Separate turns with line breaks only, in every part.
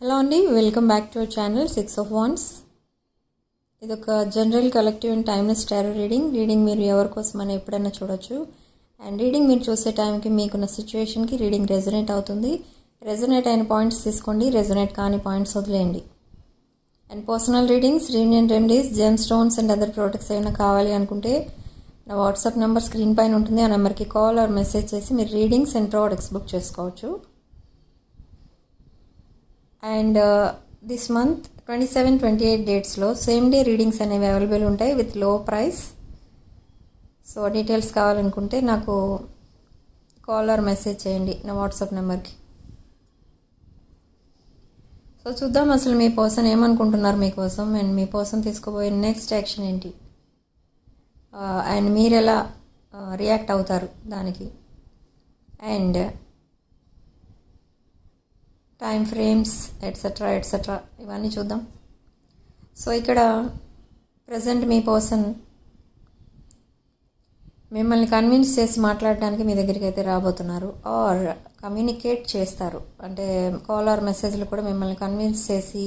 Hello అండి, welcome back to our channel 6 of Wands. ఇది ఒక general collective and timeless tarot reading మీరు ఎవరి కోసమని ఎప్పుడైనా చూడొచ్చు. అండ్ రీడింగ్ మీరు చూసే టైంకి మీకున్న సిచ్యువేషన్కి రీడింగ్ రెజొనేట్ అవుతుంది. రెజొనేట్ అయిన పాయింట్స్ తీసుకోండి, రెజొనేట్ కాని పాయింట్స్ వదిలేయండి. And personal readings, reunion remedies, gem stones and other products ఏమైనా కావాలి అనుకుంటే నా వాట్సాప్ నెంబర్ స్క్రీన్ పైన ఉంటుంది. ఆ నెంబర్కి కాల్ ఆర్ మెసేజ్ చేసి మీరు రీడింగ్స్ అండ్ ప్రోడక్ట్స్ బుక్ చేసుకోవచ్చు. అండ్ దిస్ మంత్ 27-28 డేట్స్లో సేమ్ డే రీడింగ్స్ అనేవి అవైలబుల్ ఉంటాయి with low price. So details కావాలనుకుంటే నాకు కాల్ ఆర్ మెసేజ్ చేయండి నా వాట్సాప్ నెంబర్కి. సో చూద్దాం అసలు మీ పర్సన్ ఏమనుకుంటున్నారు మీకోసం, అండ్ మీ పర్సన్ తీసుకోబోయే నెక్స్ట్ యాక్షన్ ఏంటి, అండ్ మీరు ఎలా రియాక్ట్ అవుతారు దానికి, అండ్ టైం ఫ్రేమ్స్ ఎట్సెట్రా ఇవన్నీ చూద్దాం. సో ఇక్కడ ప్రజెంట్ మీ పర్సన్ మిమ్మల్ని కన్విన్స్ చేసి మాట్లాడడానికి మీ దగ్గరికి అయితే రాబోతున్నారు, ఆర్ కమ్యూనికేట్ చేస్తారు. అంటే కాల్ ఆర్ మెసేజ్లు కూడా మిమ్మల్ని కన్విన్స్ చేసి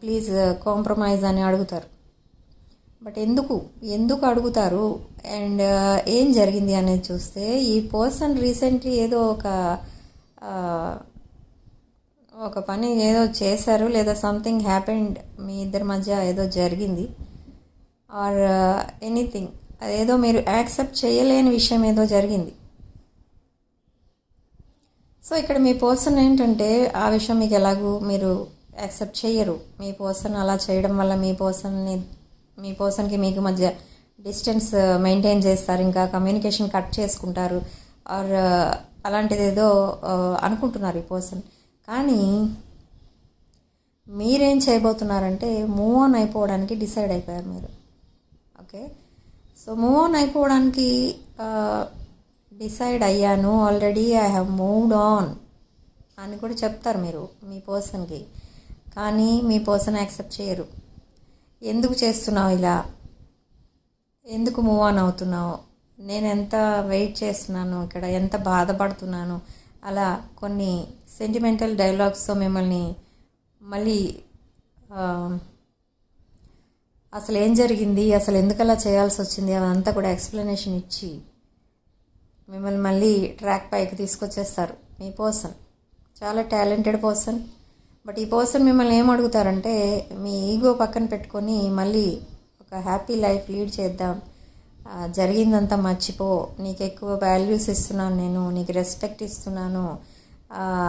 ప్లీజ్ కాంప్రమైజ్ అని అడుగుతారు. బట్ ఎందుకు అడుగుతారు అండ్ ఏం జరిగింది అనేది చూస్తే, ఈ పర్సన్ రీసెంట్లీ ఏదో ఒక పని ఏదో చేశారు, లేదా సంథింగ్ హ్యాపెండ్, మీ ఇద్దరి మధ్య ఏదో జరిగింది, ఆర్ ఎనీథింగ్, అదేదో మీరు యాక్సెప్ట్ చేయలేని విషయం ఏదో జరిగింది. సో ఇక్కడ మీ పర్సన్ ఏంటంటే ఆ విషయం మీకు ఎలాగూ మీరు యాక్సెప్ట్ చేయరు. మీ పర్సన్ అలా చేయడం వల్ల మీ పర్సన్కి మీకు మధ్య డిస్టెన్స్ మెయింటైన్ చేస్తారు, ఇంకా కమ్యూనికేషన్ కట్ చేసుకుంటారు, ఆర్ అలాంటిది ఏదో అనుకుంటున్నారు ఈ పర్సన్. కానీ మీరేం చేయబోతున్నారంటే మూవ్ ఆన్ అయిపోవడానికి డిసైడ్ అయిపోయారు మీరు. ఓకే, సో మూవ్ ఆన్ అయిపోవడానికి డిసైడ్ అయ్యాను, already I have moved on అని కూడా చెప్తారు మీరు మీ పర్సన్కి. కానీ మీ పర్సన్ యాక్సెప్ట్ చేయరు. ఎందుకు చేస్తున్నావు ఇలా, ఎందుకు మూవ్ ఆన్ అవుతున్నావు, నేను ఎంత వెయిట్ చేస్తున్నాను, ఇక్కడ ఎంత బాధపడుతున్నాను, అలా కొన్ని సెంటిమెంటల్ డైలాగ్స్తో మిమ్మల్ని మళ్ళీ అసలు ఏం జరిగింది, అసలు ఎందుకు అలా చేయాల్సి వచ్చింది అదంతా కూడా ఎక్స్ప్లెనేషన్ ఇచ్చి మిమ్మల్ని మళ్ళీ ట్రాక్ పైకి తీసుకొచ్చేస్తారు. మీ పర్సన్ చాలా టాలెంటెడ్ పర్సన్. బట్ ఈ పర్సన్ మిమ్మల్ని ఏం అడుగుతారంటే, మీ ఈగో పక్కన పెట్టుకొని మళ్ళీ ఒక హ్యాపీ లైఫ్ లీడ్ చేద్దాం, జరిగిందంతా మర్చిపో, నీకు ఎక్కువ వాల్యూస్ ఇస్తున్నాను, నేను నీకు రెస్పెక్ట్ ఇస్తున్నాను,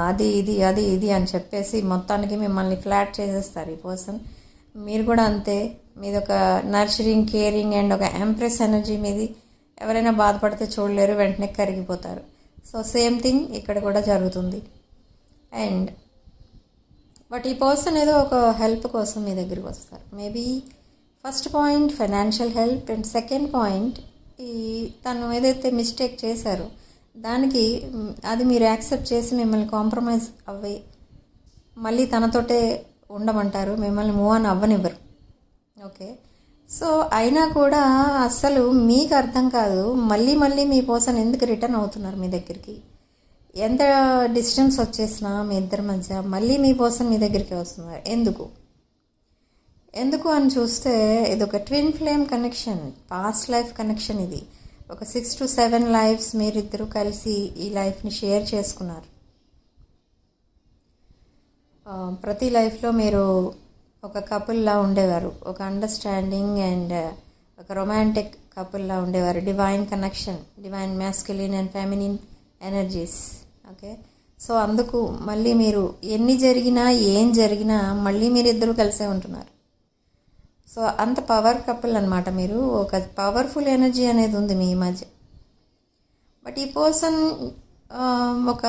అది ఇది అని చెప్పేసి మొత్తానికి మిమ్మల్ని ఫ్లాట్ చేసేస్తారు ఈ పర్సన్. మీరు కూడా అంతే, మీది ఒక నర్చరింగ్, కేరింగ్ అండ్ ఒక ఎంప్రెస్ ఎనర్జీ మీది. ఎవరైనా బాధపడితే చూడలేరు, వెంటనే కరిగిపోతారు. సో సేమ్ థింగ్ ఇక్కడ కూడా జరుగుతుంది. అండ్ బట్ ఈ పర్సన్ ఏదో ఒక హెల్ప్ కోసం మీ దగ్గరికి వస్తారు. Maybe first point financial help, and second point తను ఏదైతే మిస్టేక్ చేశారో దానికి అది మీరు యాక్సెప్ట్ చేసి మిమ్మల్ని కాంప్రమైజ్ అవ్వి మళ్ళీ తనతోటే ఉండమంటారు, మిమ్మల్ని మూవ్ ఆన్ అవ్వనివ్వరు. ఓకే, సో అయినా కూడా అస్సలు మీకు అర్థం కాదు మళ్ళీ మీ పర్సన్ ఎందుకు రిటర్న్ అవుతున్నారు మీ దగ్గరికి. ఎంత డిస్టెన్స్ వచ్చేసినా మీ ఇద్దరి మధ్య మళ్ళీ మీ పర్సన్ మీ దగ్గరికి వస్తున్నారు. ఎందుకు అని చూస్తే ఇది ఒక twin flame connection, past life connection. ఇది ఒక 6 to 7 లైఫ్స్ మీరిద్దరూ కలిసి ఈ లైఫ్ని షేర్ చేసుకున్నారు. ప్రతి లైఫ్లో మీరు ఒక కపుల్లా ఉండేవారు, ఒక అండర్స్టాండింగ్ అండ్ ఒక రొమాంటిక్ కపుల్లా ఉండేవారు. Divine connection, divine masculine and feminine energies. Okay, so అందుకు మళ్ళీ మీరు ఎన్ని జరిగినా ఏం జరిగినా మళ్ళీ మీరిద్దరూ కలిసే ఉంటున్నారు. సో అంత పవర్ కపుల్ అనమాట మీరు. ఒక పవర్ఫుల్ ఎనర్జీ అనేది ఉంది మీ మధ్య. బట్ ఈ పర్సన్ ఒక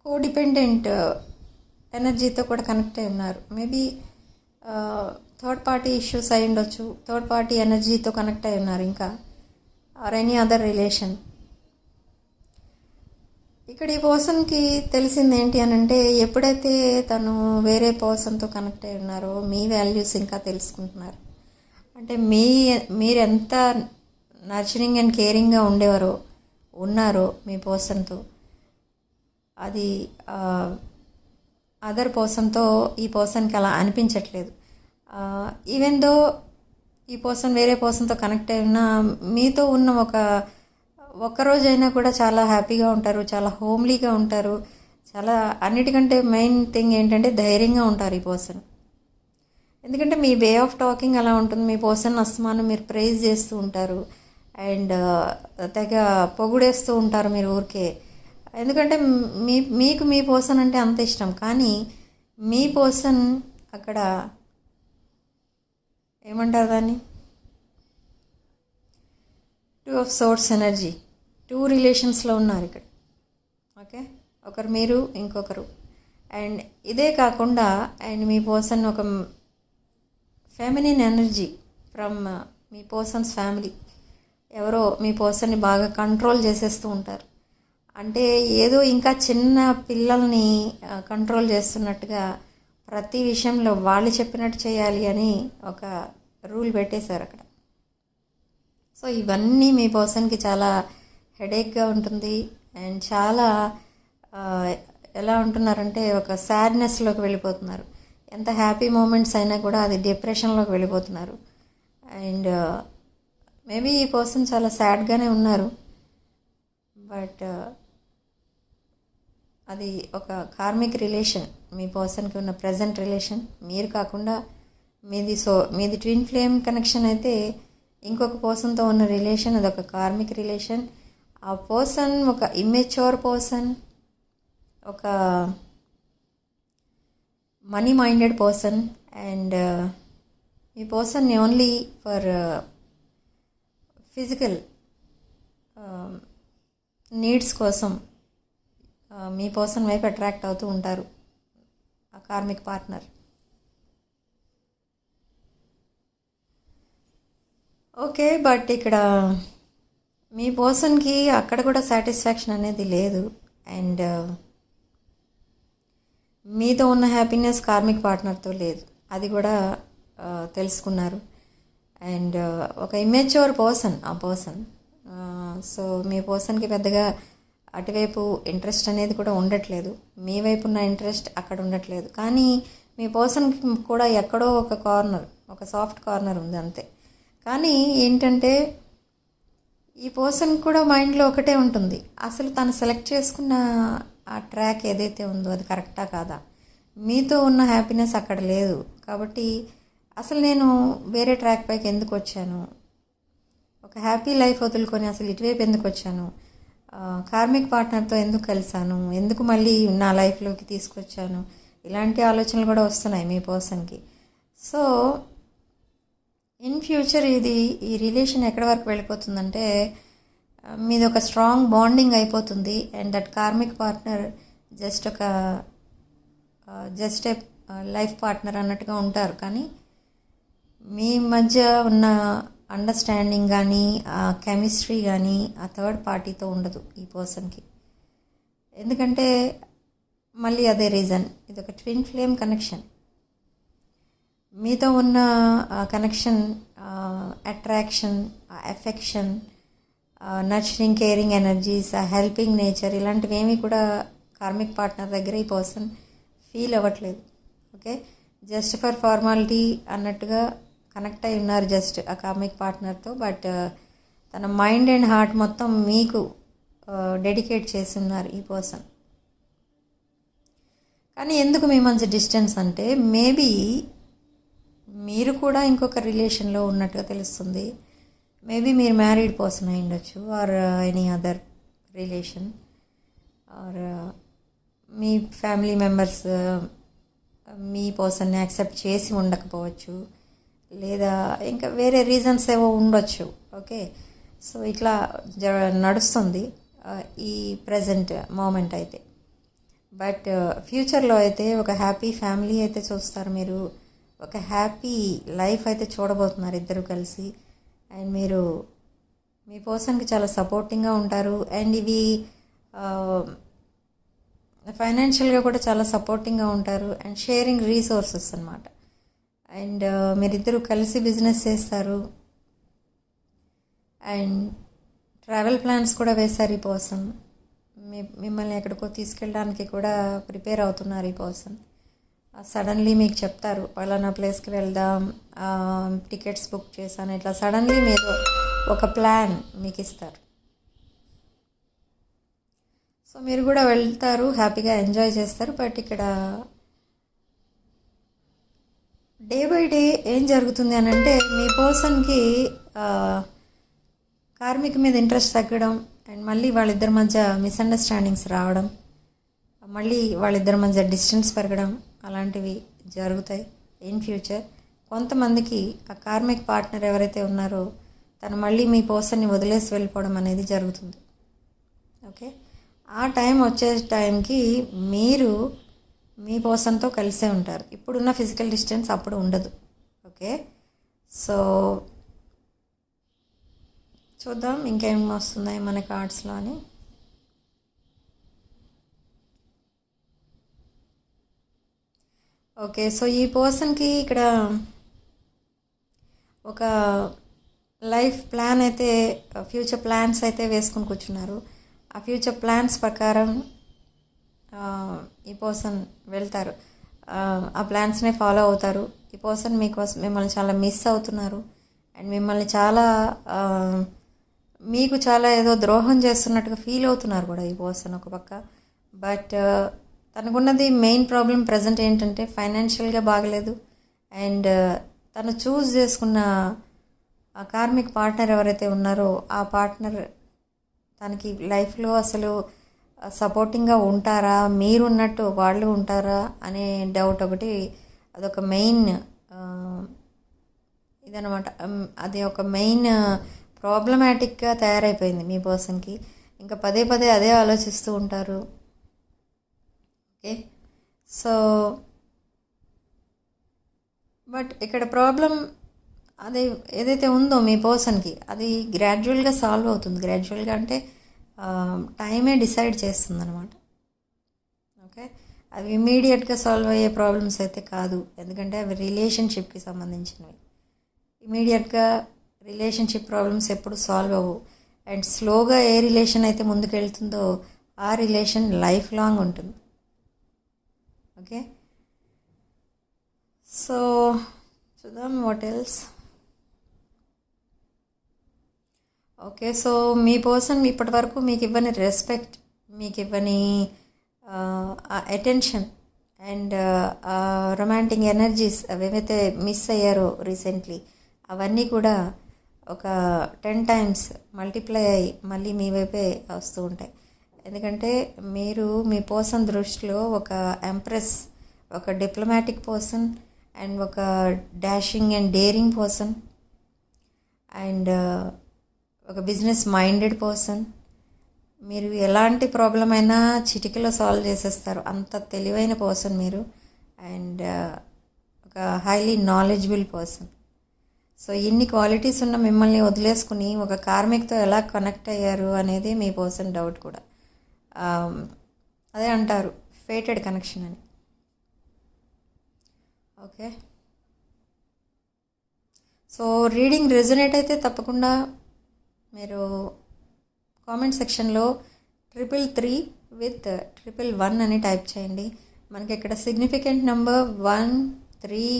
కోడిపెండెంట్ ఎనర్జీతో కూడా కనెక్ట్ అయి ఉన్నారు. మేబీ థర్డ్ పార్టీ ఇష్యూస్ అయి ఉండొచ్చు, థర్డ్ పార్టీ ఎనర్జీతో కనెక్ట్ అయి ఉన్నారు, ఇంకా ఆర్ ఎనీ అదర్ రిలేషన్. ఇక్కడ ఈ పర్సన్కి తెలిసింది ఏంటి అని అంటే, ఎప్పుడైతే తను వేరే పర్సన్తో కనెక్ట్ అయి ఉన్నారో మీ వాల్యూస్ ఇంకా తెలుసుకుంటున్నారు. అంటే మీరెంత నర్చరింగ్ అండ్ కేరింగ్గా ఉన్నారో మీ పర్సన్తో, అది అదర్ పర్సన్తో ఈ పర్సన్కి అలా అనిపించట్లేదు. ఈవెన్ దో ఈ పర్సన్ వేరే పర్సన్తో కనెక్ట్ అయినా మీతో ఉన్న ఒక్కరోజైనా కూడా చాలా హ్యాపీగా ఉంటారు, చాలా హోమ్లీగా ఉంటారు, చాలా అన్నిటికంటే మెయిన్ థింగ్ ఏంటంటే ధైర్యంగా ఉంటారు ఈ పర్సన్. ఎందుకంటే మీ వే ఆఫ్ టాకింగ్ అలా ఉంటుంది. మీ పర్సన్ అస్తమానం మీరు ప్రైజ్ చేస్తూ ఉంటారు అండ్ తెగ పొగుడేస్తూ ఉంటారు మీరు ఊరికే. ఎందుకంటే మీకు మీ పర్సన్ అంటే అంత ఇష్టం, కానీ మీ పర్సన్ అక్కడ ఏమంటారు దాన్ని, 2 of Swords ఎనర్జీ, 2 రిలేషన్స్లో ఉన్నారు ఇక్కడ. ఓకే, ఒకరు మీరు, ఇంకొకరు. అండ్ ఇదే కాకుండా అండ్ మీ పర్సన్ ఒక feminine energy from me persons family. ఎవరో మీ పర్సన్ని బాగా కంట్రోల్ చేసేస్తూ ఉంటారు. అంటే ఏదో ఇంకా చిన్న పిల్లల్ని కంట్రోల్ చేస్తున్నట్టుగా ప్రతి విషయంలో వాళ్ళు చెప్పినట్టు చేయాలి అని ఒక రూల్ పెట్టేశారు అక్కడ. సో ఇవన్నీ మీ పర్సన్కి చాలా హెడేక్గా ఉంటుంది అండ్ చాలా ఎలా ఉంటున్నారంటే ఒక సాడ్నెస్లోకి వెళ్ళిపోతున్నారు. ఎంత హ్యాపీ మూమెంట్స్ అయినా కూడా అది డిప్రెషన్లోకి వెళ్ళిపోతున్నారు. అండ్ మేబీ ఈ పర్సన్ చాలా సాడ్గానే ఉన్నారు, బట్ అది ఒక కార్మిక్ రిలేషన్. మీ పర్సన్కి ఉన్న ప్రజెంట్ రిలేషన్ మీరు కాకుండా మీది ట్విన్ ఫ్లేమ్ కనెక్షన్ అయితే ఇంకొక పర్సన్తో ఉన్న రిలేషన్ అది ఒక కార్మిక్ రిలేషన్. ఆ పర్సన్ ఒక ఇమ్మెచ్యూర్ పర్సన్, ఒక మనీ మైండెడ్ పర్సన్. అండ్ ఈ person only for physical needs కోసం మీ పర్సన్ వైపు అట్రాక్ట్ అవుతూ ఉంటారు ఆ కార్మిక్ పార్ట్నర్. ఓకే, బట్ ఇక్కడ మీ పర్సన్కి అక్కడ కూడా సాటిస్ఫాక్షన్ అనేది లేదు. అండ్ మీతో ఉన్న హ్యాపీనెస్ కార్మిక్ పార్ట్నర్తో లేదు, అది కూడా తెలుసుకున్నారు. అండ్ ఒక ఇమ్మెచ్యూర్ పర్సన్ ఆ పర్సన్. సో మీ పర్సన్కి పెద్దగా అటువైపు ఇంట్రెస్ట్ అనేది కూడా ఉండట్లేదు, మీ వైపు ఉన్న ఇంట్రెస్ట్ అక్కడ ఉండట్లేదు. కానీ మీ పర్సన్కి కూడా ఎక్కడో ఒక కార్నర్, ఒక సాఫ్ట్ కార్నర్ ఉంది అంతే. కానీ ఏంటంటే ఈ పర్సన్ కూడా మైండ్లో ఒకటే ఉంటుంది, అసలు తను సెలెక్ట్ చేసుకున్న ఆ ట్రాక్ ఏదైతే ఉందో అది కరెక్టా కాదా, మీతో ఉన్న హ్యాపీనెస్ అక్కడ లేదు. కాబట్టి అసలు నేను వేరే ట్రాక్ పైకి ఎందుకు వచ్చాను, ఒక హ్యాపీ లైఫ్ వదులుకొని అసలు ఇటువైపు ఎందుకు వచ్చాను, కార్మిక్ పార్ట్నర్తో ఎందుకు కలిసాను, ఎందుకు మళ్ళీ నా లైఫ్లోకి తీసుకొచ్చాను, ఇలాంటి ఆలోచనలు కూడా వస్తున్నాయి మీ పర్సన్కి. సో ఇన్ ఫ్యూచర్ ఈ రిలేషన్ ఎక్కడి వరకు వెళ్ళిపోతుందంటే మీది ఒక స్ట్రాంగ్ బాండింగ్ అయిపోతుంది. And that karmic partner just a life partner అన్నట్టుగా ఉంటారు. కానీ మీ మధ్య ఉన్న అండర్స్టాండింగ్ కానీ ఆ కెమిస్ట్రీ కానీ ఆ థర్డ్ పార్టీతో ఉండదు ఈ పర్సన్కి. ఎందుకంటే మళ్ళీ అదే రీజన్, ఇది ఒక ట్విన్ ఫ్లేమ్ కనెక్షన్. మీతో ఉన్న connection, attraction, affection, nurturing, caring energies, helping nature ఇలాంటివి ఏమీ కూడా కార్మిక్ పార్ట్నర్ దగ్గర ఈ పర్సన్ ఫీల్ అవ్వట్లేదు. ఓకే, జస్ట్ ఫర్ ఫార్మాలిటీ అన్నట్టుగా కనెక్ట్ అయి ఉన్నారు జస్ట్ ఆ కార్మిక్ పార్ట్నర్తో. బట్ తన మైండ్ అండ్ హార్ట్ మొత్తం మీకు డెడికేట్ చేసి ఉన్నారు ఈ పర్సన్. కానీ ఎందుకు మీ మధ్య డిస్టెన్స్ అంటే మేబీ మీరు కూడా ఇంకొక రిలేషన్లో ఉన్నట్టుగా తెలుస్తుంది. మేబీ మీరు మ్యారీడ్ పర్సన్ అయి ఉండొచ్చు, or any other relation, or మీ ఫ్యామిలీ మెంబర్స్ మీ పర్సన్ని యాక్సెప్ట్ చేసి ఉండకపోవచ్చు, లేదా ఇంకా వేరే రీజన్స్ ఏవో ఉండొచ్చు. ఓకే, సో ఇట్లా నడుస్తుంది ఈ ప్రజెంట్ మూమెంట్ అయితే. బట్ ఫ్యూచర్లో అయితే ఒక హ్యాపీ ఫ్యామిలీ అయితే చూస్తారు మీరు, ఒక హ్యాపీ లైఫ్ అయితే చూడబోతున్నారు ఇద్దరు కలిసి. అండ్ మీరు మీ పర్సన్కి చాలా సపోర్టింగ్గా ఉంటారు. అండ్ ఇవి ఫైనాన్షియల్గా కూడా చాలా సపోర్టింగ్గా ఉంటారు. అండ్ షేరింగ్ రీసోర్సెస్ అన్నమాట. అండ్ మీరిద్దరూ కలిసి బిజినెస్ చేస్తారు. అండ్ ట్రావెల్ ప్లాన్స్ కూడా వేశారు ఈ పర్సన్. మిమ్మల్ని ఎక్కడికో తీసుకెళ్ళడానికి కూడా ప్రిపేర్ అవుతున్నారు ఈ పర్సన్. సడన్లీ మీకు చెప్తారు పలానా ప్లేస్కి వెళ్దాం, టికెట్స్ బుక్ చేశాను, ఇట్లా సడన్లీ మీరు ఒక ప్లాన్ మీకు ఇస్తారు. సో మీరు కూడా వెళ్తారు, హ్యాపీగా ఎంజాయ్ చేస్తారు. బట్ ఇక్కడ డే బై డే ఏం జరుగుతుంది అని అంటే మీ పర్సన్కి కార్మిక మీద ఇంట్రెస్ట్ తగ్గడం అండ్ మళ్ళీ వాళ్ళిద్దరి మధ్య మిస్అండర్స్టాండింగ్స్ రావడం, మళ్ళీ వాళ్ళిద్దరి మధ్య డిస్టెన్స్ పెరగడం అలాంటివి జరుగుతాయి ఇన్ ఫ్యూచర్. కొంతమందికి ఆ కార్మిక్ పార్ట్నర్ ఎవరైతే ఉన్నారో తను మళ్ళీ మీ పర్సన్ని వదిలేసి వెళ్ళిపోవడం అనేది జరుగుతుంది. ఓకే, ఆ టైం వచ్చే టైంకి మీరు మీ పర్సన్తో కలిసే ఉంటారు. ఇప్పుడున్న ఫిజికల్ డిస్టెన్స్ అప్పుడు ఉండదు. ఓకే, సో చూద్దాం ఇంకేం వస్తున్నాయి మన కార్డ్స్లో అని. ఓకే, సో ఈ పర్సన్కి ఇక్కడ ఒక లైఫ్ ప్లాన్ అయితే, ఫ్యూచర్ ప్లాన్స్ అయితే వేసుకుని కూర్చున్నారు. ఆ ఫ్యూచర్ ప్లాన్స్ ప్రకారం ఈ పర్సన్ వెళ్తారు, ఆ ప్లాన్స్నే ఫాలో అవుతారు. ఈ పర్సన్ మీకోసం మిమ్మల్ని చాలా మిస్ అవుతున్నారు అండ్ మిమ్మల్ని చాలా మీకు చాలా ఏదో ద్రోహం చేస్తున్నట్టుగా ఫీల్ అవుతున్నారు కూడా ఈ పర్సన్ ఒక పక్క. బట్ తనకున్నది మెయిన్ ప్రాబ్లం ప్రజెంట్ ఏంటంటే ఫైనాన్షియల్గా బాగలేదు అండ్ తను చూస్ చేసుకున్న ఆ కార్మిక్ పార్ట్నర్ ఎవరైతే ఉన్నారో ఆ పార్ట్నర్ తనకి లైఫ్లో అసలు సపోర్టింగ్గా ఉంటారా, మీరున్నట్టు వాళ్ళు ఉంటారా అనే డౌట్ ఒకటి, అదొక మెయిన్ ఇదనమాట. అది ఒక మెయిన్ ప్రాబ్లమాటిక్గా తయారైపోయింది మీ పర్సన్కి. ఇంకా పదే పదే అదే ఆలోచిస్తూ ఉంటారు. ఓకే, సో బట్ ఇక్కడ ప్రాబ్లం అది ఏదైతే ఉందో మీ పర్సన్కి అది గ్రాడ్యువల్గా సాల్వ్ అవుతుంది. గ్రాడ్యువల్గా అంటే టైమే డిసైడ్ చేస్తుంది అనమాట. ఓకే, అవి ఇమీడియట్గా సాల్వ్ అయ్యే ప్రాబ్లమ్స్ అయితే కాదు, ఎందుకంటే అవి రిలేషన్షిప్కి సంబంధించినవి. ఇమీడియట్గా రిలేషన్షిప్ ప్రాబ్లమ్స్ ఎప్పుడు సాల్వ్ అవ్వవు అండ్ స్లోగా ఏ రిలేషన్ అయితే ముందుకెళ్తుందో ఆ రిలేషన్ లైఫ్ లాంగ్ ఉంటుంది. ఓకే, సో చూద్దాం వాట్ ఎల్స్. ఓకే, సో మీ పర్సన్ ఇప్పటి వరకు మీకు ఇవ్వని రెస్పెక్ట్, మీకు ఇవ్వని అటెన్షన్ అండ్ రొమాంటిక్ ఎనర్జీస్ అవేవైతే మిస్ అయ్యారో రీసెంట్లీ అవన్నీ కూడా ఒక 10 times మల్టిప్లై అయ్యి మళ్ళీ మీ వైపే వస్తూ ఉంటాయి. ఎందుకంటే మీరు మీ పర్సన్ దృష్టిలో ఒక ఎంప్రెస్, ఒక డిప్లొమాటిక్ పర్సన్ అండ్ ఒక dashing and daring person and ఒక బిజినెస్ మైండెడ్ పర్సన్. మీరు ఎలాంటి ప్రాబ్లం అయినా చిటికలో సాల్వ్ చేసేస్తారు, అంత తెలివైన పర్సన్ మీరు అండ్ ఒక హైలీ నాలెడ్జబుల్ పర్సన్. సో ఇన్ని క్వాలిటీస్ ఉన్న మిమ్మల్ని వదిలేసుకుని ఒక కార్మిక్తో ఎలా కనెక్ట్ అయ్యారు అనేది మీ పర్సన్ డౌట్ కూడా. అదే అంటారు ఫేటెడ్ కనెక్షన్ అని. ఓకే, సో రీడింగ్ రెజొనేట్ అయితే తప్పకుండా మీరు కామెంట్ సెక్షన్లో 333 with 111 అని టైప్ చేయండి. మనకి ఇక్కడ significant number 1, 3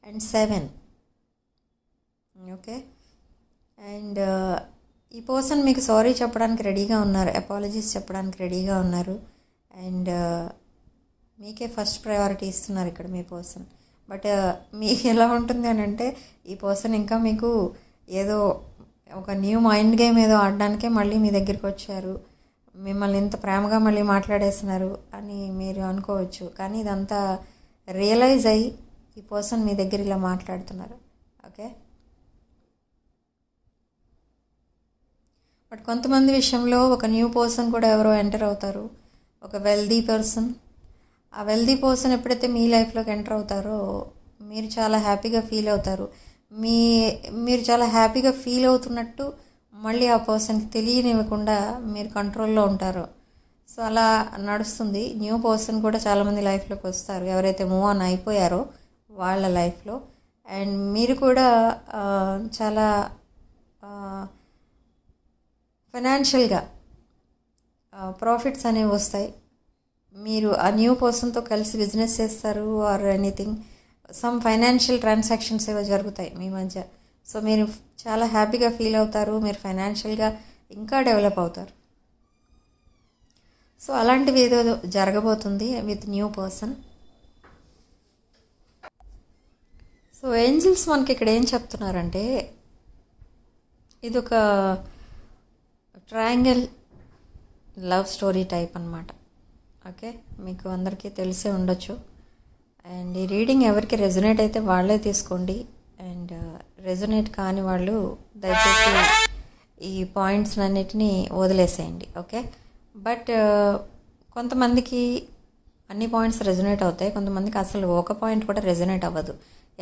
and 7. Okay, and ఈ పర్సన్ మీకు సారీ చెప్పడానికి రెడీగా ఉన్నారు, అపాలజీస్ చెప్పడానికి రెడీగా ఉన్నారు అండ్ మీకే ఫస్ట్ ప్రయారిటీ ఇస్తున్నారు ఇక్కడ మీ పర్సన్. బట్ మీకు ఎలా ఉంటుంది అని అంటే ఈ పర్సన్ ఇంకా మీకు ఏదో ఒక న్యూ మైండ్ గేమ్ ఏదో ఆడడానికే మళ్ళీ మీ దగ్గరికి వచ్చారు, మిమ్మల్ని ఇంత ప్రేమగా మళ్ళీ మాట్లాడేస్తున్నారు అని మీరు అనుకోవచ్చు. కానీ ఇదంతా రియలైజ్ అయ్యి ఈ పర్సన్ మీ దగ్గర ఇలా మాట్లాడుతున్నారు. ఓకే, బట్ కొంతమంది విషయంలో ఒక న్యూ పర్సన్ కూడా ఎవరో ఎంటర్ అవుతారు, ఒక వెల్దీ పర్సన్. ఆ వెల్దీ పర్సన్ ఎప్పుడైతే మీ లైఫ్లోకి ఎంటర్ అవుతారో మీరు చాలా హ్యాపీగా ఫీల్ అవుతారు. మీరు చాలా హ్యాపీగా ఫీల్ అవుతున్నట్టు మళ్ళీ ఆ పర్సన్కి తెలియనివ్వకుండా మీరు కంట్రోల్లో ఉంటారు. సో అలా నడుస్తుంది. న్యూ పర్సన్ కూడా చాలామంది లైఫ్లోకి వస్తారు ఎవరైతే మూవ్ ఆన్ అయిపోయారో వాళ్ళ లైఫ్లో. అండ్ మీరు కూడా చాలా ఫైనాన్షియల్గా ప్రాఫిట్స్ అనేవి వస్తాయి. మీరు ఆ న్యూ పర్సన్తో కలిసి బిజినెస్ చేస్తారు or anything, some financial transactions ఏవో జరుగుతాయి మీ మధ్య. సో మీరు చాలా హ్యాపీగా ఫీల్ అవుతారు, మీరు ఫైనాన్షియల్గా ఇంకా డెవలప్ అవుతారు. సో అలాంటివి ఏదో జరగబోతుంది with new person. So angels మనకి ఇక్కడ ఏం చెప్తున్నారంటే, ఇది ఒక ట్రయాంగిల్ లవ్ స్టోరీ టైప్ అన్నమాట. ఓకే, మీకు అందరికీ తెలిసే ఉండొచ్చు. అండ్ ఈ రీడింగ్ ఎవరికి రెజొనేట్ అయితే వాళ్ళే తీసుకోండి, అండ్ రెజొనేట్ కాని వాళ్ళు దయచేసి ఈ పాయింట్స్ అన్నిటినీ వదిలేసేయండి. ఓకే, బట్ కొంతమందికి అన్ని పాయింట్స్ రెజొనేట్ అవుతాయి, కొంతమందికి అసలు ఒక పాయింట్ కూడా రెజొనేట్ అవ్వదు.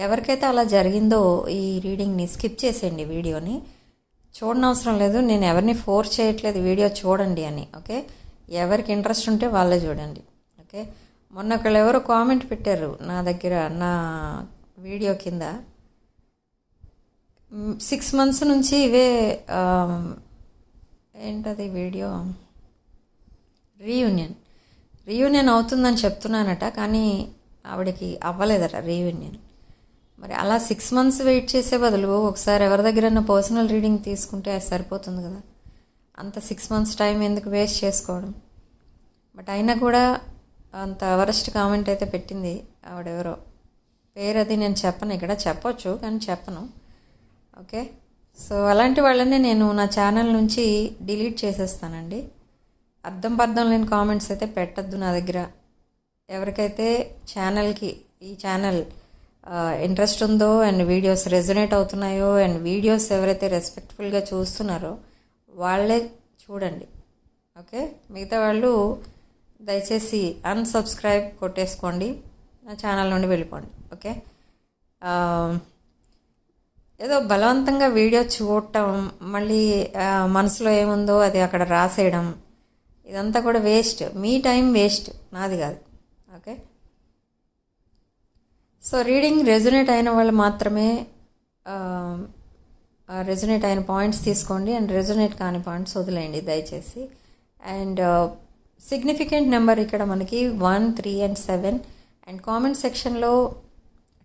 ఎవరికైతే అలా జరిగిందో ఈ రీడింగ్ని స్కిప్ చేసేయండి, వీడియోని చూడనవసరం లేదు. నేను ఎవరిని ఫోర్స్ చేయట్లేదు వీడియో చూడండి అని. ఓకే, ఎవరికి ఇంట్రెస్ట్ ఉంటే వాళ్ళే చూడండి. ఓకే, మొన్న ఒకళ్ళు ఎవరో కామెంట్ పెట్టారు నా దగ్గర, నా వీడియో కింద 6 months నుంచి ఇవే ఏంటది వీడియో రీయూనియన్ అవుతుందని చెప్తున్నానట, కానీ ఆవిడకి అవ్వలేదట రీయూనియన్. మరి అలా 6 months వెయిట్ చేసే బదులు ఒకసారి ఎవరి దగ్గరైనా పర్సనల్ రీడింగ్ తీసుకుంటే అది సరిపోతుంది కదా. అంత 6 months టైం ఎందుకు వేస్ట్ చేసుకోవడం. బట్ అయినా కూడా అంత వరస్ట్ కామెంట్ అయితే పెట్టింది ఆవిడెవరో, పేరు అది నేను చెప్పను, ఇక్కడ చెప్పొచ్చు కానీ చెప్పను. ఓకే, సో అలాంటి వాళ్ళని నేను నా ఛానల్ నుంచి డిలీట్ చేసేస్తానండి. అర్థం పర్థం లేని కామెంట్స్ అయితే పెట్టద్దు నా దగ్గర. ఎవరికైతే ఈ ఛానల్ ఇంట్రెస్ట్ ఉందో అండ్ వీడియోస్ రెజొనేట్ అవుతున్నాయో అండ్ వీడియోస్ ఎవరైతే రెస్పెక్ట్ఫుల్గా చూస్తున్నారో వాళ్ళే చూడండి. ఓకే, మిగతా వాళ్ళు దయచేసి అన్సబ్స్క్రైబ్ కొట్టేసుకోండి, నా ఛానల్ నుండి వెళ్ళిపోండి. ఓకే, ఏదో బలవంతంగా వీడియో చూడటం, మళ్ళీ మనసులో ఏముందో అది అక్కడ రాసేయడం, ఇదంతా కూడా వేస్ట్. మీ టైం వేస్ట్, నాది కాదు. ఓకే, సో రీడింగ్ రెజొనేట్ అయిన వాళ్ళు మాత్రమే రెజొనేట్ అయిన పాయింట్స్ తీసుకోండి, అండ్ రెజొనేట్ కాని పాయింట్స్ వదిలేయండి దయచేసి. అండ్ సిగ్నిఫికెంట్ నెంబర్ ఇక్కడ మనకి 1, 3 and 7. అండ్ కామెంట్ సెక్షన్లో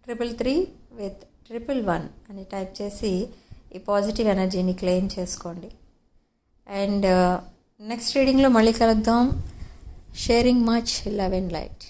333 with 111 అని టైప్ చేసి ఈ పాజిటివ్ ఎనర్జీని క్లెయిమ్ చేసుకోండి. అండ్ నెక్స్ట్ రీడింగ్లో మళ్ళీ కలుద్దాం. Sharing much love and light.